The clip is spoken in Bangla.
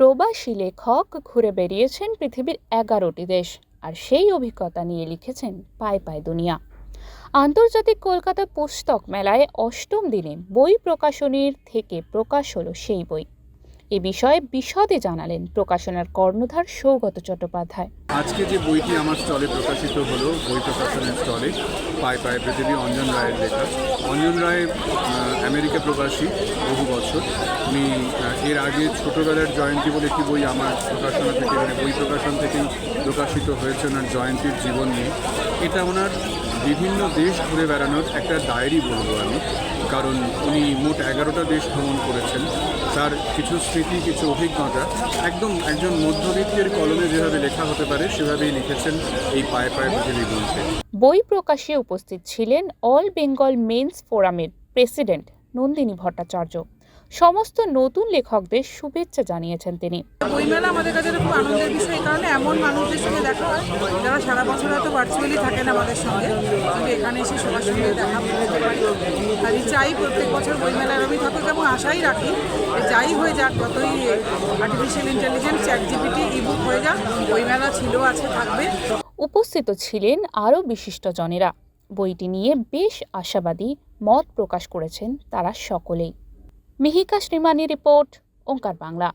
প্রবাসী লেখক ঘুরে বেরিয়েছেন পৃথিবীর 11টি দেশ, আর সেই অভিজ্ঞতা নিয়ে লিখেছেন পায়ে পায়ে দুনিয়া। আন্তর্জাতিক কলকাতা পুস্তক মেলায় 8ম দিনে বই প্রকাশনীর থেকে প্রকাশ হলো সেই বই। এ বিষয়ে বিশদে জানালেন প্রকাশনার কর্ণধার সৌগত চট্টোপাধ্যায়। আজকে যে বইটি আমার স্টলে প্রকাশিত হলো, বই প্রকাশনের স্টলে, পায়ে পায়ে পৃথিবী, অঞ্জন রায়ের লেখা। অঞ্জন রায় আমেরিকা প্রবাসী বহু বছর। উনি এর আগে ছোটোবেলার জয়ন্তী বলে একটি বই আমার প্রকাশনা থেকে, মানে বই প্রকাশন থেকেই প্রকাশিত হয়েছে ওনার জয়ন্তীর জীবন নিয়ে। এটা ওনার বিভিন্ন দেশ ঘুরে বেড়ানোর একটা ডায়েরি বলবো আমি, কারণ উনি মোট 11টা দেশ ভ্রমণ করেছেন। তার কিছু স্মৃতি, কিছু অভিজ্ঞতা একদম একজন মধ্যবিত্তের কলমে যেভাবে লেখা হতে পারে সেভাবেই লিখেছেন এই পায়ে পায়ে পৃথিবী বইতে। বই প্রকাশে উপস্থিত ছিলেন অল বেঙ্গল মেন্স ফোরামের প্রেসিডেন্ট নন্দিনী ভট্টাচার্য। সমস্ত নতুন লেখকদের শুভেচ্ছা জানিয়েছেন তিনি। বইমেলা আমাদের কাছে খুব আনন্দের বিষয়, এই কারণে এমন মানুষদের সঙ্গে দেখা হয় যারা সারা বছর হয়তো ভার্চুয়ালি থাকেন আমাদের সঙ্গে, কিন্তু এখানে এসে সবার সঙ্গে দেখা করতে পারি। আমি চাই প্রত্যেক বছর বইমেলা এরকমই থাকুক, এবং আশাই রাখি যাই হয়ে যাক, যতই আর্টিফিশিয়াল ইন্টেলিজেন্স, চ্যাটজিপিটি, ইবুক হয়ে যাক, বইমেলা ছিল, আছে, থাকবে। উপস্থিত ছিলেন আরও বিশিষ্টজনেরা। বইটি নিয়ে বেশ আশাবাদী মত প্রকাশ করেছেন তারা সকলেই। মিহিকা শ্রীমানি রিপোর্ট, ওঙ্কার বাংলা।